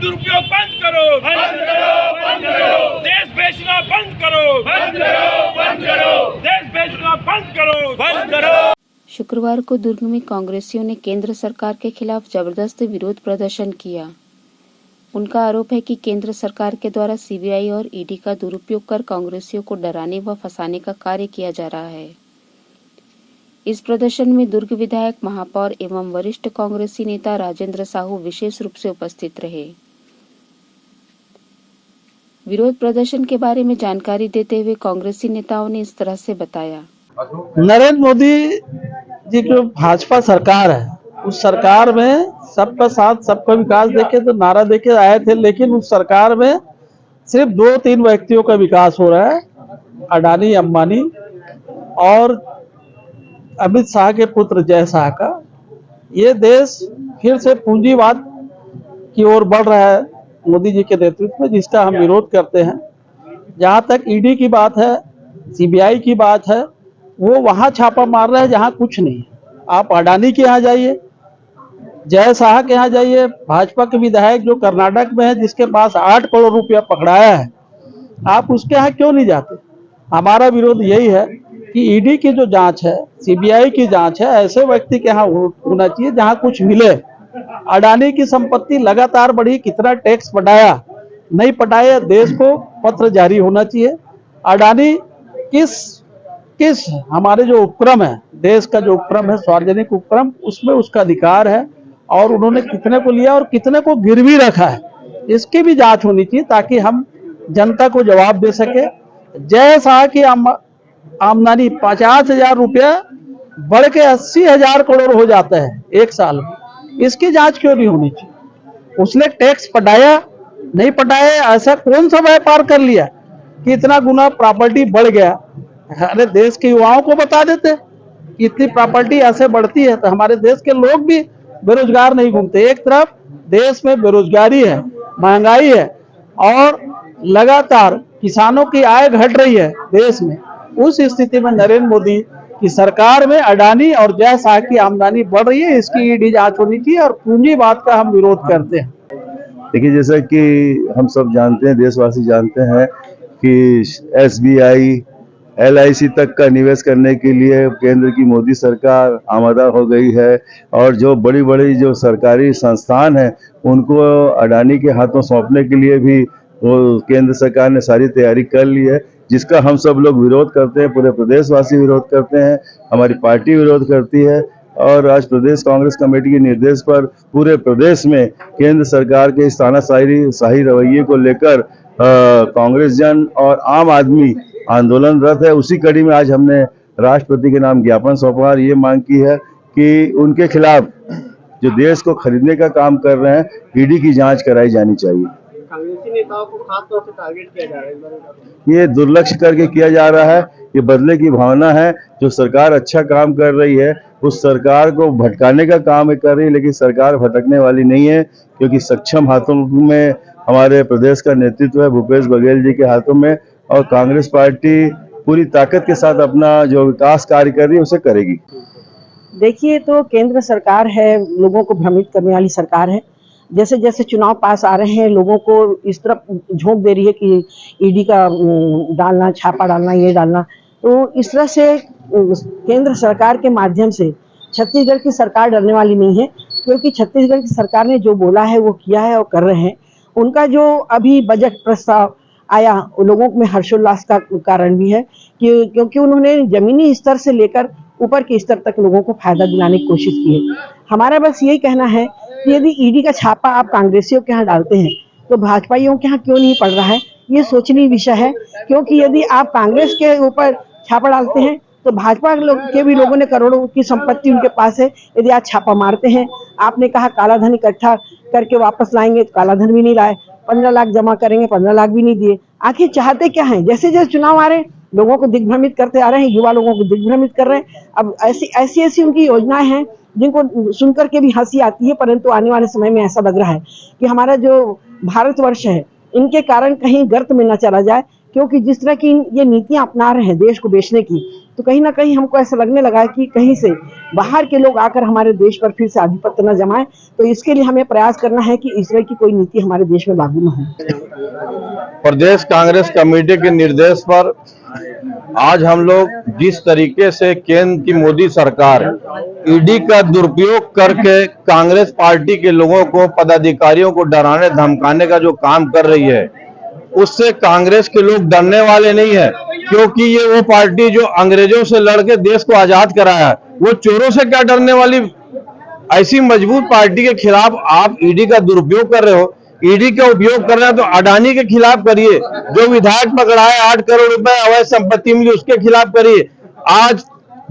दुरुपयोग बंद करो, बंद करो, बंद करो। देश बेचना बंद करो, बंद करो, बंद करो। देश बेचना बंद करो, बंद करो। शुक्रवार को दुर्ग में कांग्रेसियों ने केंद्र सरकार के खिलाफ जबरदस्त विरोध प्रदर्शन किया। उनका आरोप है कि केंद्र सरकार के द्वारा सीबीआई और ईडी का दुरुपयोग कर कांग्रेसियों को डराने व फंसाने का कार्य किया जा रहा है। इस प्रदर्शन में दुर्ग विधायक, महापौर एवं वरिष्ठ कांग्रेसी नेता राजेंद्र साहू विशेष रूप से उपस्थित रहे। विरोध प्रदर्शन के बारे में जानकारी देते हुए कांग्रेसी नेताओं ने इस तरह से बताया। नरेंद्र मोदी जी की भाजपा सरकार है, उस सरकार में सबका साथ सबका विकास देके तो नारा देके आए थे, लेकिन उस सरकार में सिर्फ 2-3 व्यक्तियों का विकास हो रहा है, अडानी, अंबानी और अमित शाह के पुत्र जय शाह का। ये देश फिर से पूंजीवाद की ओर बढ़ रहा है मोदी जी के नेतृत्व में, जिसका हम विरोध करते हैं। जहाँ तक ईडी की बात है, सीबीआई की बात है, वो वहाँ छापा मार रहा है जहाँ कुछ नहीं। आप अडानी के यहाँ जाइए, जय शाह के यहाँ जाइए, भाजपा के विधायक जो कर्नाटक में है जिसके पास 8 करोड़ रुपया पकड़ाया है, आप उसके यहाँ क्यों नहीं जाते? हमारा विरोध यही है कि ईडी की जो जांच है, सीबीआई की जांच है, ऐसे व्यक्ति के यहाँ होना चाहिए जहाँ कुछ मिले। अडानी की संपत्ति लगातार बढ़ी, कितना टैक्स पटाया, नहीं पटाया, देश को पत्र जारी होना चाहिए। अडानी किस हमारे जो उपक्रम है, देश का जो उपक्रम है, सार्वजनिक उपक्रम, उसमें उसका अधिकार है और उन्होंने कितने को लिया और कितने को गिरवी रखा है, इसकी भी जांच होनी चाहिए ताकि हम जनता को जवाब दे सके। जय शाह की आमदनी 50,000 रुपया बढ़ के 80,000 करोड़ हो जाता है एक साल में, इसकी जांच क्यों नहीं होनी चाहिए? उसने टैक्स पटाया, नहीं पटाया, ऐसा कौन सा व्यापार कर लिया कि इतना गुना प्रॉपर्टी बढ़ गया? अरे देश के युवाओं को बता देते कि इतनी प्रॉपर्टी ऐसे बढ़ती है तो हमारे देश के लोग भी बेरोजगार नहीं घूमते। एक तरफ देश में बेरोजगारी है, महंगाई है और लगातार किसानों की आय घट रही है देश में। उस स्थिति में नरेंद्र मोदी की सरकार में अडानी और जय शाह की आमदनी बढ़ रही है, इसकी ईडी जांच होनी चाहिए और पूंजीवाद का हम विरोध करते हैं। देखिए, जैसा कि हम सब जानते हैं, देशवासी जानते हैं कि SBI, LIC तक का निवेश करने के लिए केंद्र की मोदी सरकार आमादा हो गई है और जो बड़ी बड़ी जो सरकारी संस्थान हैं उनको अडानी के हाथों सौंपने के लिए भी वो केंद्र सरकार ने सारी तैयारी कर ली है, जिसका हम सब लोग विरोध करते हैं। पूरे प्रदेशवासी विरोध करते हैं, हमारी पार्टी विरोध करती है और आज प्रदेश कांग्रेस कमेटी के निर्देश पर पूरे प्रदेश में केंद्र सरकार के इस तानाशाही रवैये को लेकर कांग्रेस जन और आम आदमी आंदोलनरत है। उसी कड़ी में आज हमने राष्ट्रपति के नाम ज्ञापन सौंपा और ये मांग की है कि उनके खिलाफ जो देश को खरीदने का काम कर रहे हैं, ईडी की जांच कराई जानी चाहिए। कांग्रेसी नेताओं को खास तौर से टारगेट किया जा रहा है, ये दुर्लक्ष्य करके किया जा रहा है। ये बदले की भावना है। जो सरकार अच्छा काम कर रही है उस सरकार को भटकाने का काम कर रही है, लेकिन सरकार भटकने वाली नहीं है, क्योंकि सक्षम हाथों में हमारे प्रदेश का नेतृत्व है, भूपेश बघेल जी के हाथों में, और कांग्रेस पार्टी पूरी ताकत के साथ अपना जो विकास कार्य कर रही है उसे करेगी। देखिए, तो केंद्र सरकार है, लोगों को भ्रमित करने वाली सरकार है। जैसे जैसे चुनाव पास आ रहे हैं, लोगों को इस तरफ झोंक दे रही है कि ईडी का डालना, छापा डालना, ये डालना। तो इस तरह से केंद्र सरकार के माध्यम से छत्तीसगढ़ की सरकार डरने वाली नहीं है, क्योंकि छत्तीसगढ़ की सरकार ने जो बोला है वो किया है और कर रहे हैं। उनका जो अभी बजट प्रस्ताव आया, लोगों में हर्षोल्लास का कारण भी है क्योंकि उन्होंने जमीनी स्तर से लेकर ऊपर के स्तर तक लोगों को फायदा दिलाने की कोशिश की है। हमारा बस यही कहना है कि यदि ईडी का छापा आप कांग्रेसियों के यहाँ डालते हैं तो भाजपाइयों के यहाँ क्यों नहीं पड़ रहा है, ये सोचनीय विषय है। क्योंकि यदि आप कांग्रेस के ऊपर छापा डालते हैं तो भाजपा के भी लोगों ने करोड़ों की संपत्ति उनके पास है। यदि आप छापा मारते हैं, आपने कहा काला धन इकट्ठा करके वापस लाएंगे, काला धन भी नहीं लाए, 15 लाख जमा करेंगे, 15 लाख भी नहीं दिए। आखिर चाहते क्या हैं? जैसे जैसे चुनाव आ रहे हैं लोगों को दिग्भ्रमित करते आ रहे हैं, युवा लोगों को दिग्भ्रमित कर रहे हैं। अब ऐसी उनकी योजनाएं हैं जिनको सुनकर के भी हंसी आती है, परंतु आने वाले समय में ऐसा लग रहा है कि हमारा जो भारतवर्ष है इनके कारण कहीं गर्त में न चला जाए, क्योंकि जिस तरह की ये नीतियां अपना रहे हैं देश को बेचने की, तो कहीं ना कहीं हमको ऐसा लगने लगा है कि कहीं से बाहर के लोग आकर हमारे देश पर फिर से आधिपत्य न जमाएं। तो इसके लिए हमें प्रयास करना है कि इस तरह की कोई नीति हमारे देश में लागू न हो। प्रदेश कांग्रेस कमेटी के निर्देश पर आज हम लोग जिस तरीके से केंद्र की मोदी सरकार ईडी का दुरुपयोग करके कांग्रेस पार्टी के लोगों को, पदाधिकारियों को डराने धमकाने का जो काम कर रही है, उससे कांग्रेस के लोग डरने वाले नहीं है, क्योंकि ये वो पार्टी जो अंग्रेजों से लड़के देश को आजाद कराया है, वो चोरों से क्या डरने वाली। ऐसी मजबूत पार्टी के खिलाफ आप ईडी का दुरुपयोग कर रहे हो। ईडी का उपयोग कर रहे हैं तो अडानी के खिलाफ करिए, जो विधायक पकड़ा है 8 करोड़ रुपए अवैध संपत्ति मिली उसके खिलाफ करिए। आज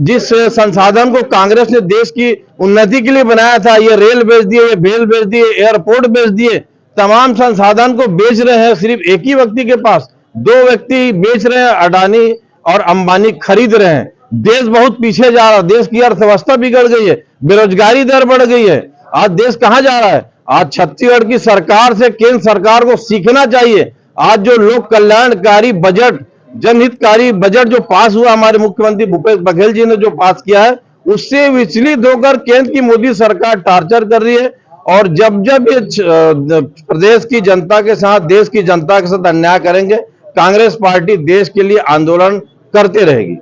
जिस संसाधन को कांग्रेस ने देश की उन्नति के लिए बनाया था, ये रेल बेच दिए, ये भेल बेच दिए, एयरपोर्ट बेच दिए, तमाम संसाधन को बेच रहे हैं सिर्फ एक ही व्यक्ति के पास। 2 व्यक्ति बेच रहे हैं, अडानी और अंबानी खरीद रहे हैं। देश बहुत पीछे जा रहा है, देश की अर्थव्यवस्था बिगड़ गई है, बेरोजगारी दर बढ़ गई है। आज देश कहां जा रहा है? आज छत्तीसगढ़ की सरकार से केंद्र सरकार को सीखना चाहिए। आज जो लोक कल्याणकारी बजट, जनहितकारी बजट जो पास हुआ, हमारे मुख्यमंत्री भूपेश बघेल जी ने जो पास किया है, उससे विचलित होकर केंद्र की मोदी सरकार टार्चर कर रही है। और जब जब ये प्रदेश की जनता के साथ, देश की जनता के साथ अन्याय करेंगे, कांग्रेस पार्टी देश के लिए आंदोलन करते रहेगी।